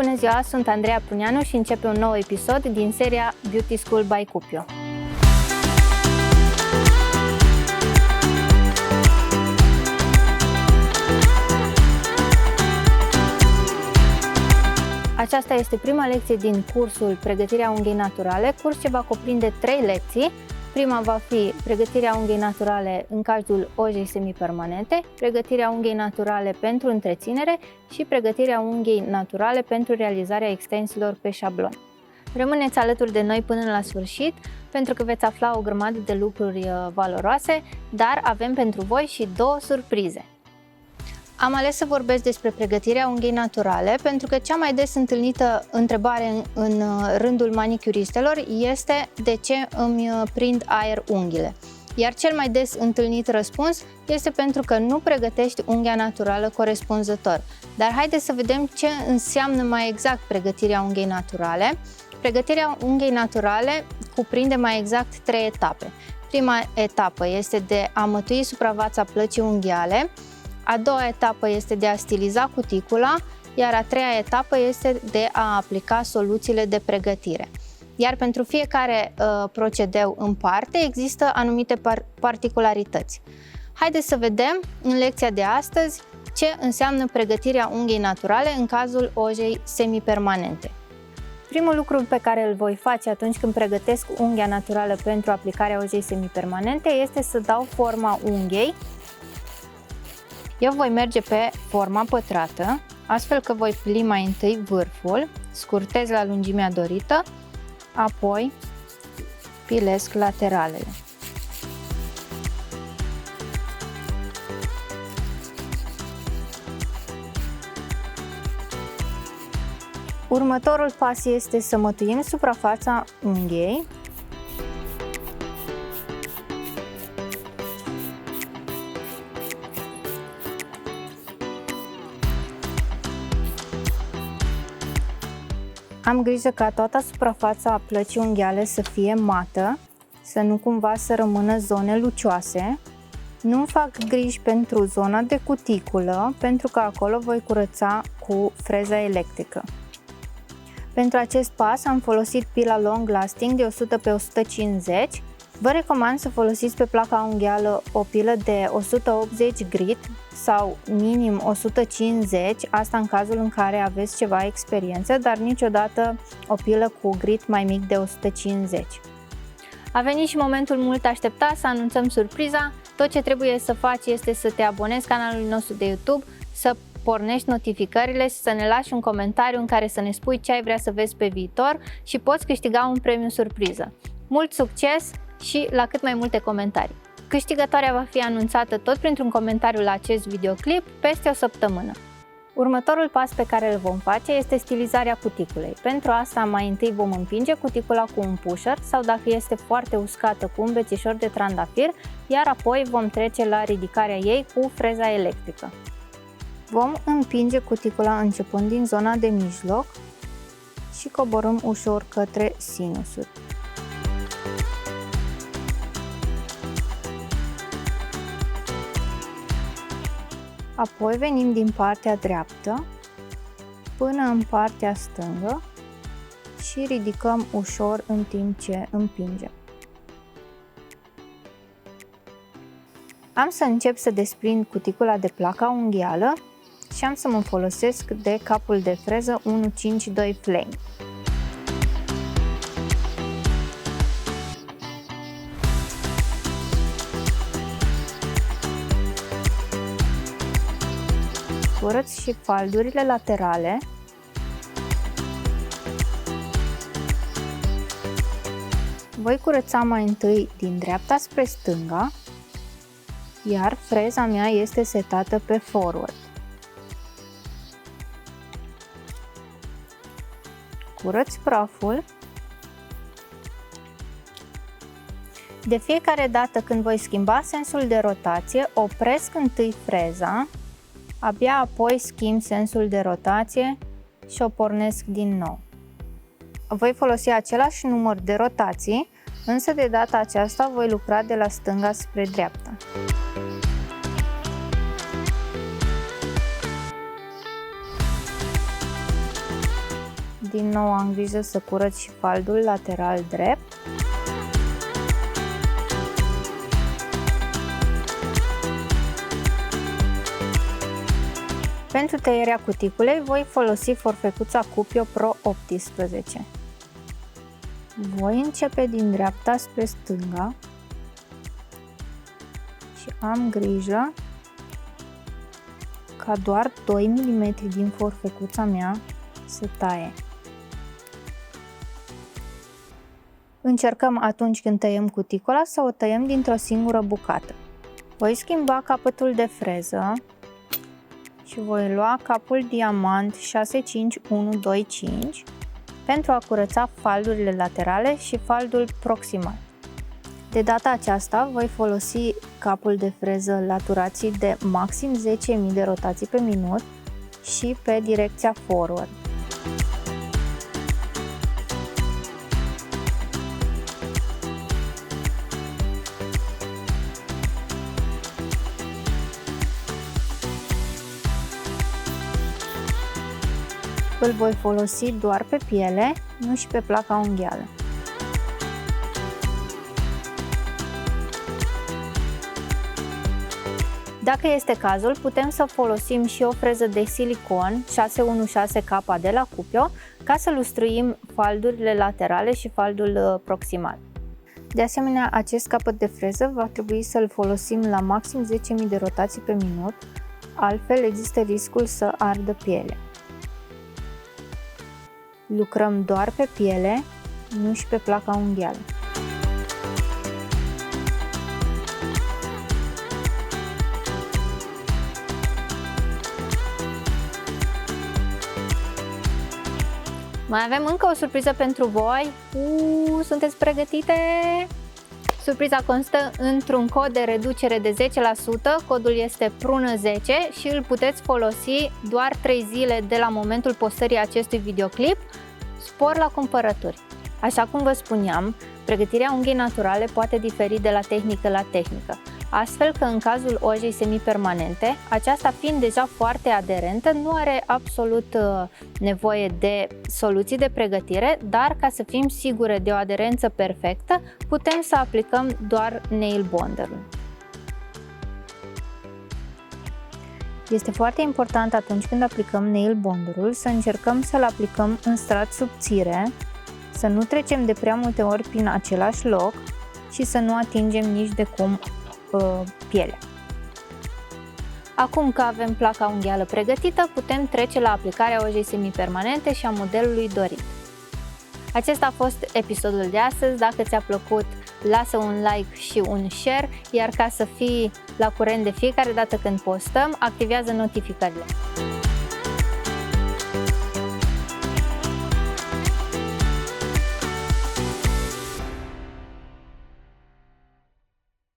Bună ziua, sunt Andreea Pruneanu și începe un nou episod din seria Beauty School by Cupio. Aceasta este prima lecție din cursul Pregătirea unghiei naturale, curs ce va cuprinde 3 lecții. Prima va fi pregătirea unghiei naturale în cazul ojei semipermanente, pregătirea unghiei naturale pentru întreținere și pregătirea unghiei naturale pentru realizarea extensiilor pe șablon. Rămâneți alături de noi până la sfârșit, pentru că veți afla o grămadă de lucruri valoroase, dar avem pentru voi și 2 surprize. Am ales să vorbesc despre pregătirea unghiei naturale pentru că cea mai des întâlnită întrebare în rândul manicuristelor este de ce îmi prind aer unghiile. Iar cel mai des întâlnit răspuns este pentru că nu pregătești unghia naturală corespunzător. Dar haideți să vedem ce înseamnă mai exact pregătirea unghiei naturale. Pregătirea unghiei naturale cuprinde mai exact 3 etape. Prima etapă este de a mătui suprafața plăcii unghiale. A doua etapă este de a stiliza cuticula, iar a treia etapă este de a aplica soluțiile de pregătire. Iar pentru fiecare procedeu în parte există anumite particularități. Haideți să vedem în lecția de astăzi ce înseamnă pregătirea unghiei naturale în cazul ojei semipermanente. Primul lucru pe care îl voi face atunci când pregătesc unghia naturală pentru aplicarea ojei semipermanente este să dau forma unghiei. Eu voi merge pe forma pătrată, astfel că voi pli mai întâi vârful, scurtez la lungimea dorită, apoi pilesc lateralele. Următorul pas este să mătuim suprafața unghiei. Am grijă ca toată suprafața plăcii unghiale să fie mată, să nu cumva să rămână zone lucioase. Nu fac griji pentru zona de cuticulă, pentru că acolo voi curăța cu freza electrică. Pentru acest pas am folosit pila Long Lasting de 100 pe 150. Vă recomand să folosiți pe placa unghială o pilă de 180 grit sau minim 150, asta în cazul în care aveți ceva experiență, dar niciodată o pilă cu grit mai mic de 150. A venit și momentul mult așteptat să anunțăm surpriza. Tot ce trebuie să faci este să te abonezi canalului nostru de YouTube, să pornești notificările și să ne lași un comentariu în care să ne spui ce ai vrea să vezi pe viitor și poți câștiga un premiu surpriză. Mult succes și la cât mai multe comentarii! Câștigătoarea va fi anunțată tot printr-un comentariu la acest videoclip peste o săptămână. Următorul pas pe care îl vom face este stilizarea cuticulei. Pentru asta mai întâi vom împinge cuticula cu un pusher sau, dacă este foarte uscată, cu un bețișor de trandafir, iar apoi vom trece la ridicarea ei cu freza electrică. Vom împinge cuticula începând din zona de mijloc și coborâm ușor către sinusuri. Apoi venim din partea dreaptă până în partea stângă și ridicăm ușor în timp ce împingem. Am să încep să desprind cuticula de placa unghială și am să mă folosesc de capul de freză 152 Flame. Curăț și faldurile laterale. Voi curăța mai întâi din dreapta spre stânga, iar freza mea este setată pe forward. Curăț praful. De fiecare dată când voi schimba sensul de rotație, opresc întâi freza, abia apoi schimb sensul de rotație și o pornesc din nou. Voi folosi același număr de rotații, însă de data aceasta voi lucra de la stânga spre dreapta. Din nou am grijă să curăț și faldul lateral drept. Pentru tăierea cuticulei voi folosi forfecuța Cupio Pro 18. Voi începe din dreapta spre stânga și am grijă ca doar 2 mm din forfecuța mea să taie. Încercăm atunci când tăiem cuticula să o tăiem dintr-o singură bucată. Voi schimba capătul de freză și voi lua capul diamant 65125 pentru a curăța faldurile laterale și faldul proximal. De data aceasta voi folosi capul de freză la turații de maxim 10.000 de rotații pe minut și pe direcția forward. Îl voi folosi doar pe piele, nu și pe placa unghială. Dacă este cazul, putem să folosim și o freză de silicon 616K de la Cupio ca să lustruim faldurile laterale și faldul proximal. De asemenea, acest capăt de freză va trebui să-l folosim la maxim 10.000 de rotații pe minut, altfel există riscul să ardă pielea. Lucrăm doar pe piele, nu și pe placa unghială. Mai avem încă o surpriză pentru voi. Sunteți pregătite? Surpriza constă într-un cod de reducere de 10%, codul este PRUNă10 și îl puteți folosi doar 3 zile de la momentul postării acestui videoclip. Spor la cumpărături! Așa cum vă spuneam, pregătirea unghiei naturale poate diferi de la tehnică la tehnică, astfel că în cazul ojei semipermanente, aceasta fiind deja foarte aderentă, nu are absolut nevoie de soluții de pregătire, dar ca să fim sigure de o aderență perfectă, putem să aplicăm doar nail bonderul. Este foarte important atunci când aplicăm nail bonderul să încercăm să-l aplicăm în strat subțire, să nu trecem de prea multe ori prin același loc și să nu atingem nici de cum pielea. Acum că avem placa unghială pregătită, putem trece la aplicarea ojei semipermanente și a modelului dorit. Acesta a fost episodul de astăzi. Dacă ți-a plăcut, lasă un like și un share, iar ca să fii la curent de fiecare dată când postăm, activează notificările.